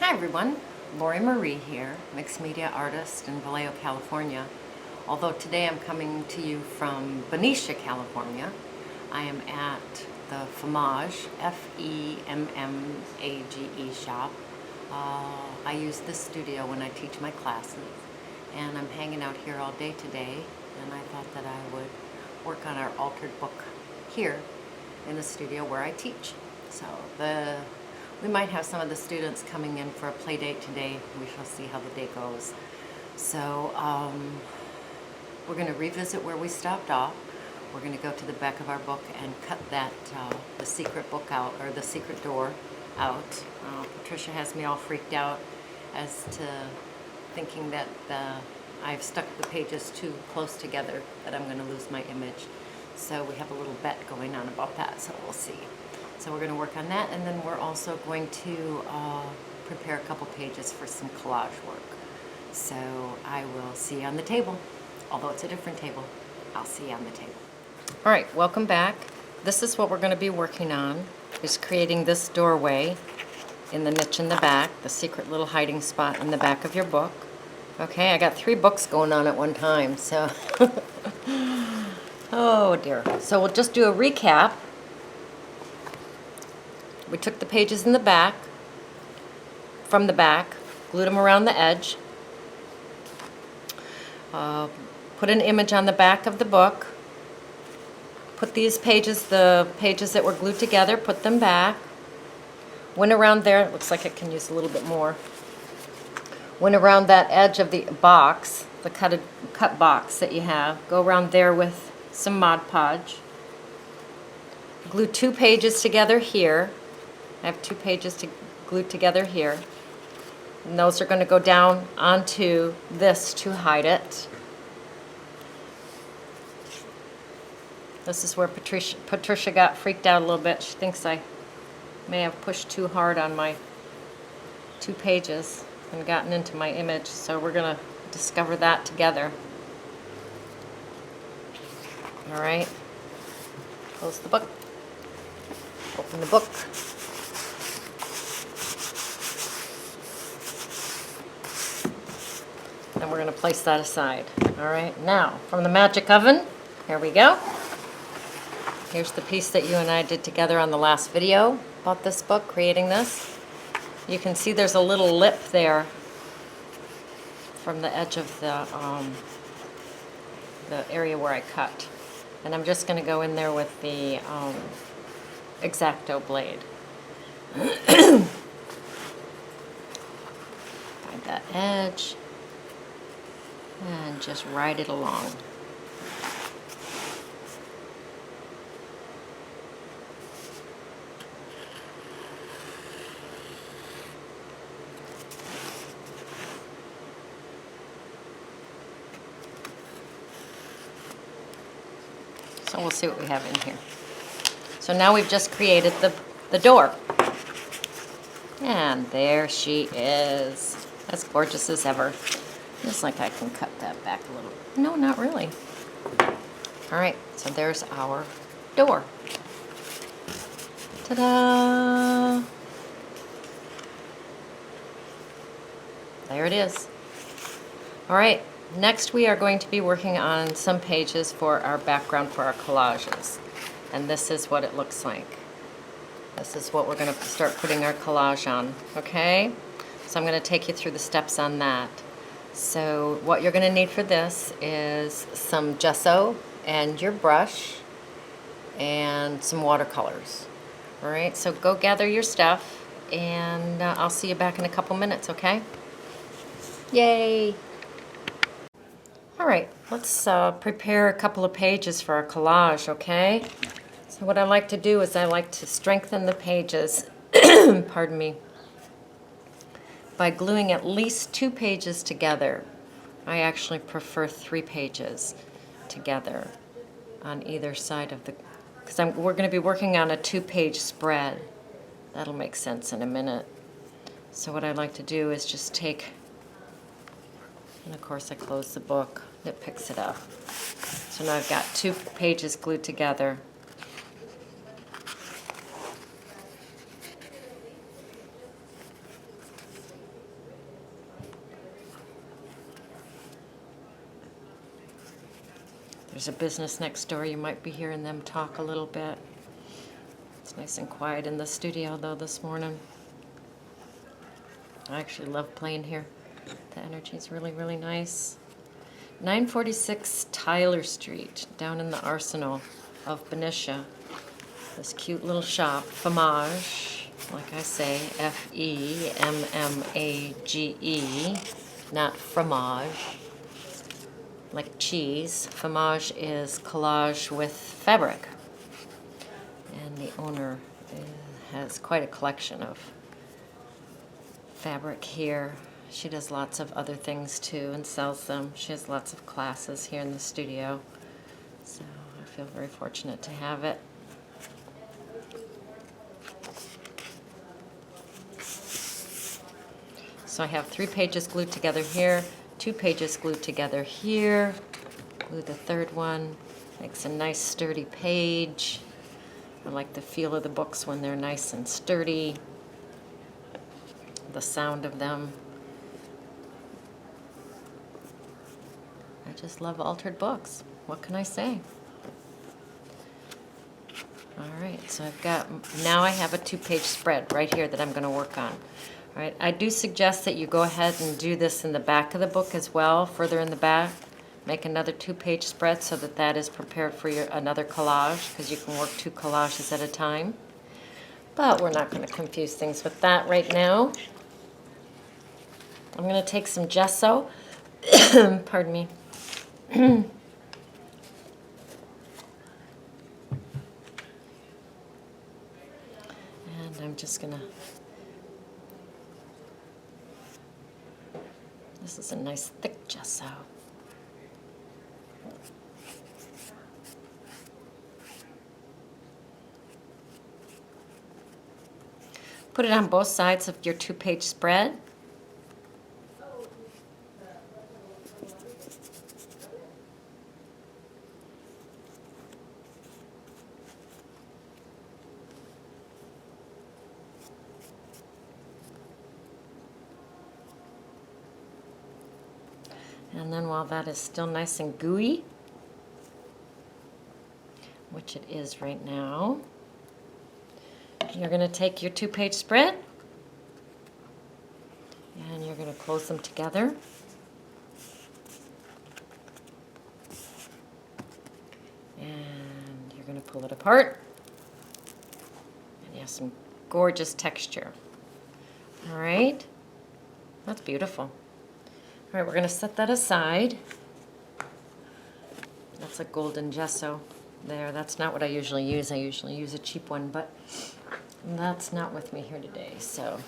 Hi everyone, LorriMarie here, mixed media artist in Vallejo, California. Although today I'm coming to you from Benicia, California. I am at the Femage, F-E-M-M-A-G-E shop. I use this studio when I teach my classes, and I'm hanging out here all day today, and I thought that I would work on our altered book here in the studio where I teach. So we might have some of the students coming in for a play date today. We shall see how the day goes. So we're going to revisit where we stopped off. We're going to go to the back of our book and cut that the secret book out, or the secret door out. Patricia has me all freaked out as to thinking that I've stuck the pages too close together, that I'm going to lose my image. So we have a little bet going on about that, so we'll see. So we're going to work on that, and then we're also going to prepare a couple pages for some collage work. So I will see you on the table. Although it's a different table, I'll see you on the table. All right, welcome back. This is what we're going to be working on, is creating this doorway in the niche in the back, the secret little hiding spot in the back of your book. Okay, I got 3 books going on at one time, so oh dear. So we'll just do a recap. We took the pages in the back, from the back, glued them around the edge, put an image on the back of the book, put these pages, the pages that were glued together, put them back, went around there, it looks like it can use a little bit more, went around that edge of the box, the cut box that you have, go around there with some Mod Podge, glue 2 pages together here. I have 2 pages glued together here, and those are going to go down onto this to hide it. This is where Patricia got freaked out a little bit. She thinks I may have pushed too hard on my 2 pages and gotten into my image, so we're going to discover that together. All right, close the book, open the book. And we're going to place that aside. All right, now from the magic oven, here we go. Here's the piece that you and I did together on the last video about this book, creating this. You can see there's a little lip there from the edge of the area where I cut. And I'm just going to go in there with the X-Acto blade. Find that edge. And just ride it along. So we'll see what we have in here. So now we've just created the door. And there she is. As gorgeous as ever. Looks like I can cut that back a little. No, not really. All right, so there's our door. Ta-da! There it is. All right, next we are going to be working on some pages for our background for our collages. And this is what it looks like. This is what we're going to start putting our collage on, okay? So I'm going to take you through the steps on that. So what you're going to need for this is some gesso and your brush and some watercolors. All right, so go gather your stuff, and I'll see you back in a couple minutes, okay? Yay! All right, let's prepare a couple of pages for our collage, okay? So what I like to do is I like to strengthen the pages, pardon me, by gluing at least 2 pages together. I actually prefer 3 pages together on either side of the, because we're going to be working on a 2-page spread. That'll make sense in a minute. So what I like to do is just take, and of course I close the book, it picks it up. So now I've got 2 pages glued together. There's a business next door. You might be hearing them talk a little bit. It's nice and quiet in the studio though this morning. I actually love playing here. The energy is really, really nice. 946 Tyler Street, down in the arsenal of Benicia. This cute little shop, Ephemera, like I say, F-E-M-M-A-G-E, not fromage, like cheese. Ephemera is collage with fabric. And the owner has quite a collection of fabric here. She does lots of other things too and sells them. She has lots of classes here in the studio. So I feel very fortunate to have it. So I have 3 pages glued together here, 2 pages glued together here. Glue the third one. Makes a nice sturdy page. I like the feel of the books when they're nice and sturdy. The sound of them. I just love altered books. What can I say? All right, so now I have a 2-page spread right here that I'm going to work on. All right, I do suggest that you go ahead and do this in the back of the book as well, further in the back. Make another 2-page spread so that that is prepared for another collage, because you can work 2 collages at a time. But we're not going to confuse things with that right now. I'm going to take some gesso, pardon me. And I'm just going to, this is a nice thick gesso. Put it on both sides of your 2-page spread. And then while that is still nice and gooey, which it is right now, you're going to take your 2-page spread and you're going to close them together. And you're going to pull it apart. And you have some gorgeous texture. All right, that's beautiful. All right, we're going to set that aside. That's a golden gesso there. That's not what I usually use. I usually use a cheap one, but that's not with me here today. So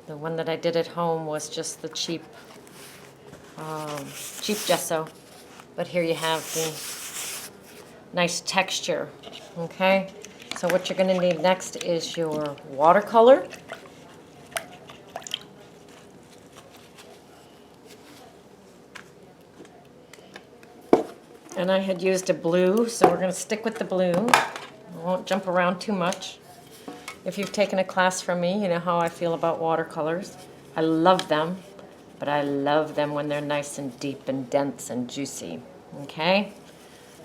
the one that I did at home was just the cheap gesso. But here you have the nice texture, okay? So what you're going to need next is your watercolor. And I had used a blue, so we're going to stick with the blue. I won't jump around too much. If you've taken a class from me, you know how I feel about watercolors. I love them, but I love them when they're nice and deep and dense and juicy. Okay?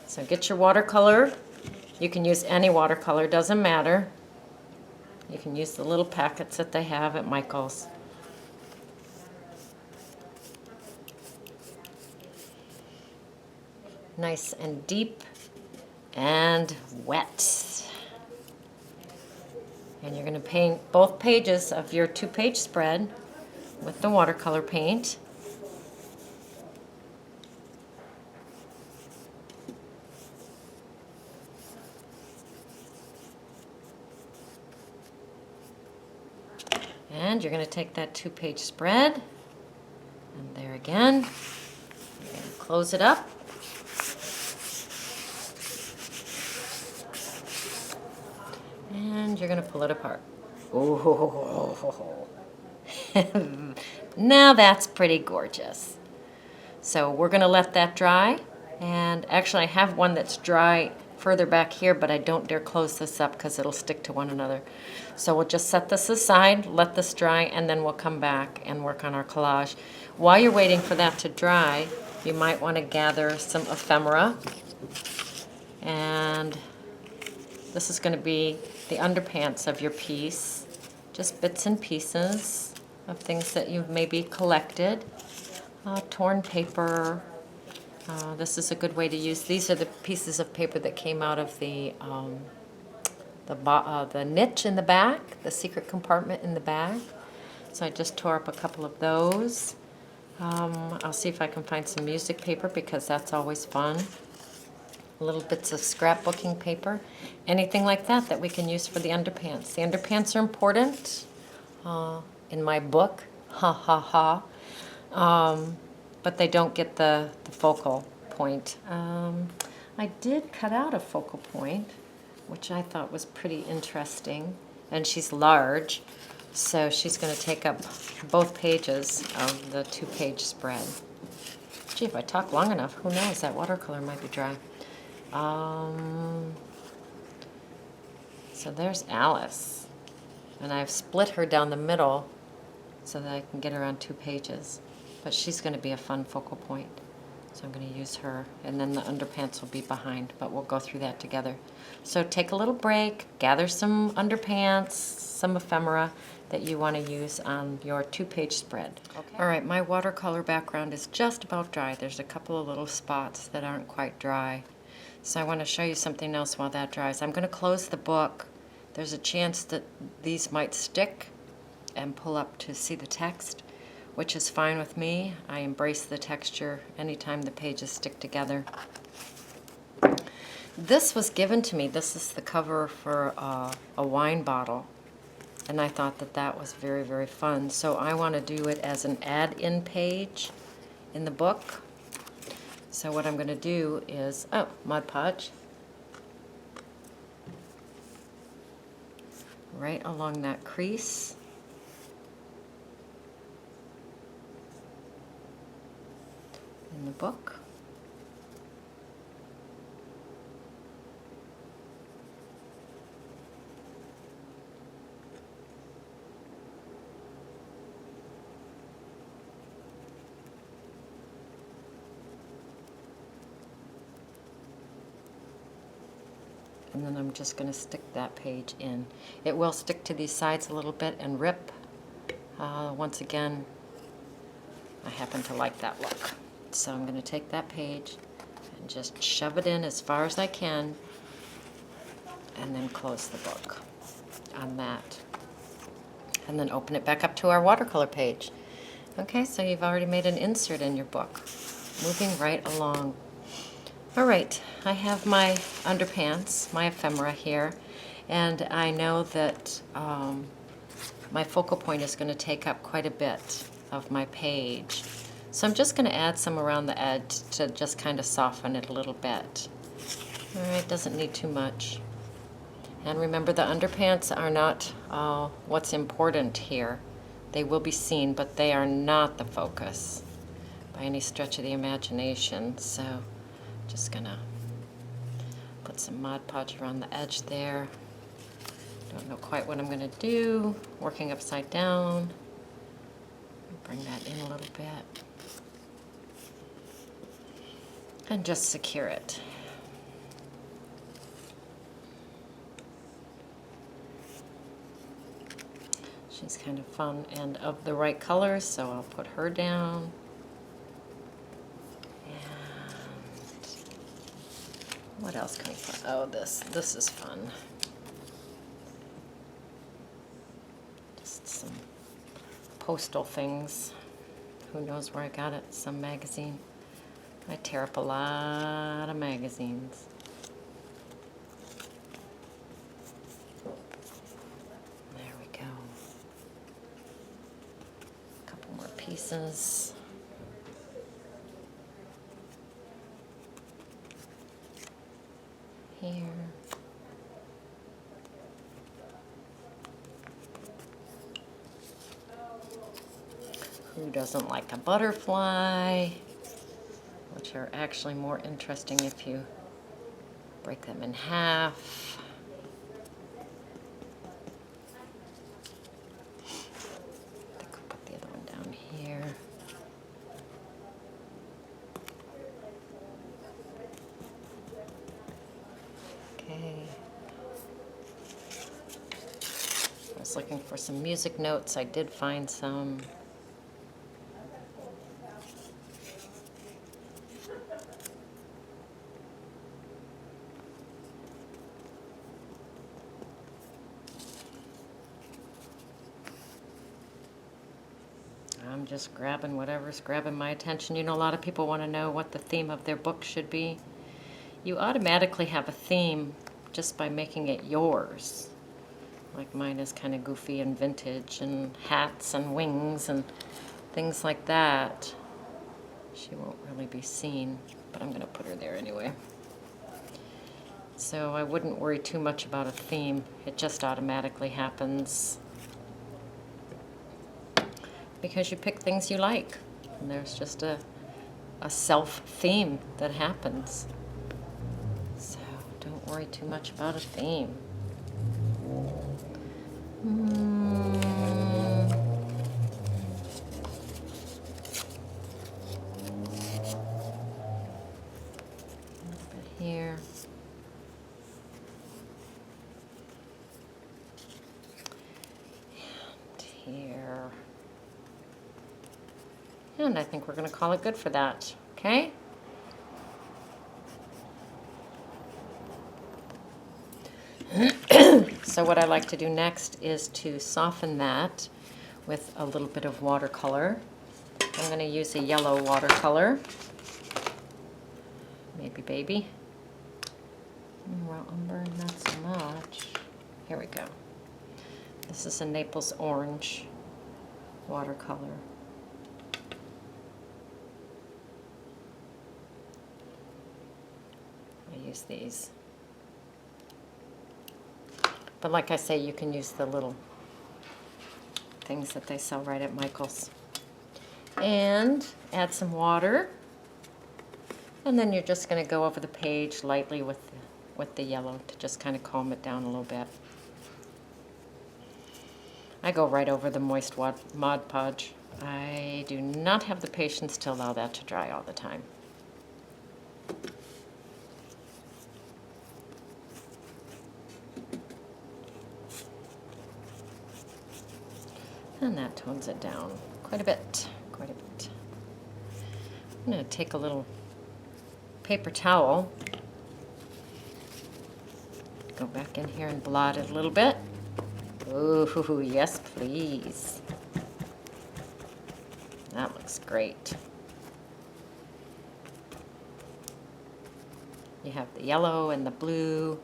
So get your watercolor. You can use any watercolor, doesn't matter. You can use the little packets that they have at Michael's. Nice and deep and wet. And you're going to paint both pages of your 2-page spread with the watercolor paint. And you're going to take that 2-page spread, and there again, you're going to close it up. And you're going to pull it apart. Oh, now that's pretty gorgeous. So we're going to let that dry. And actually I have one that's dry further back here, but I don't dare close this up because it'll stick to one another. So we'll just set this aside, let this dry, and then we'll come back and work on our collage. While you're waiting for that to dry, you might want to gather some ephemera. And this is going to be the underpants of your piece. Just bits and pieces of things that you've maybe collected. Torn paper. This is a good way to use. These are the pieces of paper that came out of the niche in the back, the secret compartment in the back. So I just tore up a couple of those. I'll see if I can find some music paper because that's always fun. Little bits of scrapbooking paper, anything like that that we can use for the underpants. The underpants are important in my book, ha ha ha, but they don't get the focal point. I did cut out a focal point, which I thought was pretty interesting, and she's large, so she's going to take up both pages of the 2-page spread. Gee, if I talk long enough, who knows, that watercolor might be dry. So there's Alice, and I've split her down the middle so that I can get her on 2 pages, but she's going to be a fun focal point, so I'm going to use her, and then the underpants will be behind, but we'll go through that together. So take a little break, gather some underpants, some ephemera that you want to use on your 2-page spread. Okay. All right, my watercolor background is just about dry. There's a couple of little spots that aren't quite dry. So I want to show you something else while that dries. I'm going to close the book. There's a chance that these might stick and pull up to see the text, which is fine with me. I embrace the texture anytime the pages stick together. This was given to me. This is the cover for a wine bottle, and I thought that that was very, very fun. So I want to do it as an add-in page in the book. So what I'm going to do is, Mod Podge, right along that crease. In the book. And then I'm just going to stick that page in. It will stick to these sides a little bit and rip. Once again, I happen to like that look. So I'm going to take that page and just shove it in as far as I can, and then close the book on that. And then open it back up to our watercolor page. Okay, so you've already made an insert in your book. Moving right along. All right, I have my underpants, my ephemera here, and I know that my focal point is going to take up quite a bit of my page. So I'm just going to add some around the edge to just kind of soften it a little bit. All right, doesn't need too much. And remember, the underpants are not what's important here. They will be seen, but they are not the focus by any stretch of the imagination. So just gonna put some Mod Podge around the edge there. Don't know quite what I'm gonna do. Working upside down. Bring that in a little bit. And just secure it. She's kind of fun and of the right colors, so I'll put her down. What else can we put? Oh, this is fun. Just some postal things. Who knows where I got it? Some magazine. I tear up a lot of magazines. There we go. A couple more pieces. Here. Who doesn't like a butterfly? Which are actually more interesting if you break them in half. I think I'll put the other one down here. was looking for some music notes. I did find some. I'm just grabbing whatever's grabbing my attention. You know, a lot of people want to know what the theme of their book should be. You automatically have a theme just by making it yours. Like mine is kind of goofy and vintage and hats and wings and things like that. She won't really be seen, but I'm going to put her there anyway. So I wouldn't worry too much about a theme. It just automatically happens because you pick things you like. And there's just a self-theme that happens. So don't worry too much about a theme. Here. And here. And I think we're going to call it good for that, okay? So what I like to do next is to soften that with a little bit of watercolor. I'm going to use a yellow watercolor. Maybe baby. Well, umber, not so much. Here we go. This is a Naples orange watercolor. I use these. But like I say, you can use the little things that they sell right at Michael's. And add some water. And then you're just going to go over the page lightly with the yellow to just kind of calm it down a little bit. I go right over the moist Mod Podge. I do not have the patience to allow that to dry all the time. And that tones it down quite a bit, quite a bit. I'm going to take a little paper towel, go back in here and blot it a little bit. Ooh, yes please. That looks great. You have the yellow and the blue,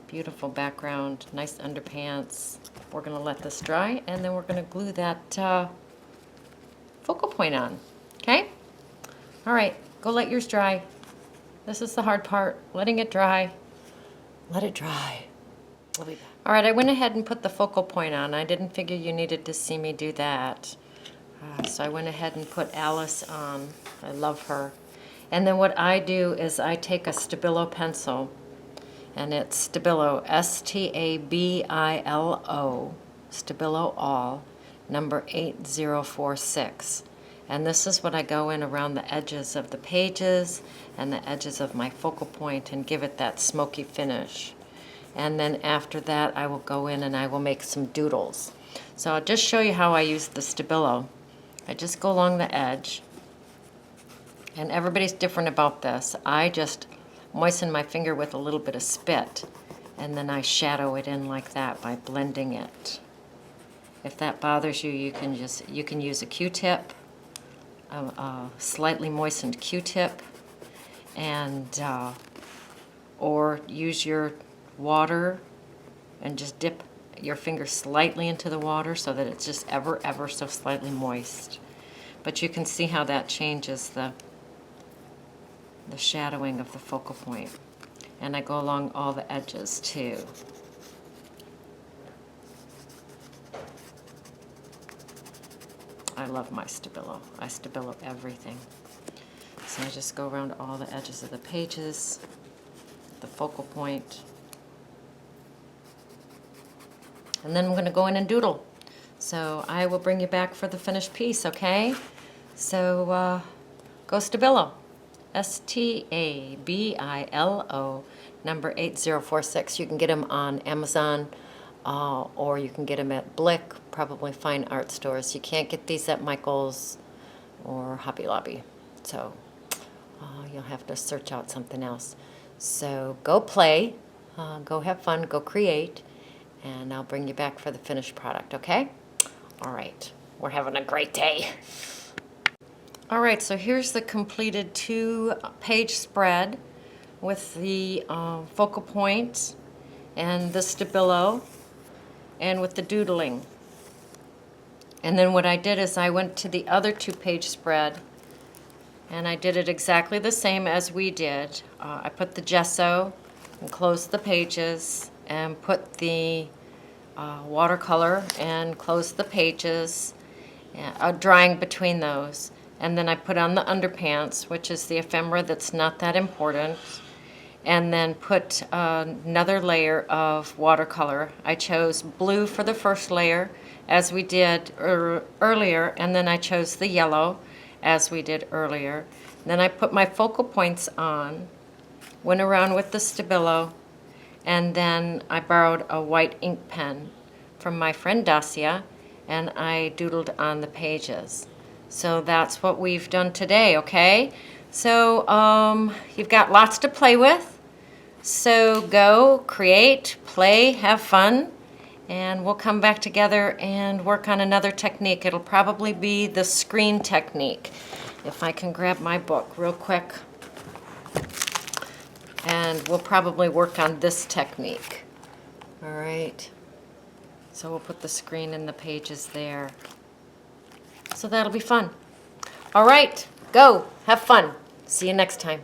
beautiful background, nice underpants. We're going to let this dry, and then we're going to glue that focal point on, okay? All right, go let yours dry. This is the hard part, letting it dry. Let it dry. We'll be back. All right, I went ahead and put the focal point on. I didn't figure you needed to see me do that. So I went ahead and put Alice on. I love her. And then what I do is I take a Stabilo pencil, and it's Stabilo, S-T-A-B-I-L-O, Stabilo All, number 8046. And this is what I go in around the edges of the pages and the edges of my focal point and give it that smoky finish. And then after that, I will go in and I will make some doodles. So I'll just show you how I use the Stabilo. I just go along the edge, and everybody's different about this. I just moisten my finger with a little bit of spit, and then I shadow it in like that by blending it. If that bothers you, you can use a Q-tip, a slightly moistened Q-tip, and or use your water and just dip your finger slightly into the water so that it's just ever so slightly moist. But you can see how that changes the shadowing of the focal point. And I go along all the edges too. I love my Stabilo. I Stabilo everything. So I just go around all the edges of the pages, the focal point. And then I'm going to go in and doodle. So I will bring you back for the finished piece, okay? So go Stabilo. S-T-A-B-I-L-O, number 8046. You can get them on Amazon. or you can get them at Blick, probably fine art stores. You can't get these at Michael's or Hobby Lobby, so you'll have to search out something else. So go play, go have fun, go create, and I'll bring you back for the finished product, okay? All right, we're having a great day. All right, so here's the completed 2-page spread with the focal points and the stabilo and with the doodling. And then what I did is I went to the other 2-page spread and I did it exactly the same as we did. I put the gesso and closed the pages and put the watercolor and closed the pages, drying between those. And then I put on the underpants, which is the ephemera that's not that important, and then put another layer of watercolor. I chose blue for the first layer, as we did earlier, and then I chose the yellow, as we did earlier. Then I put my focal points on, went around with the stabilo, and then I borrowed a white ink pen from my friend Dacia, and I doodled on the pages. So that's what we've done today, okay? So you've got lots to play with. So go, create, play, have fun, and we'll come back together and work on another technique. It'll probably be the screen technique. If I can grab my book real quick. And we'll probably work on this technique. All right. So we'll put the screen in the pages there. So that'll be fun. All right, go, have fun. See you next time.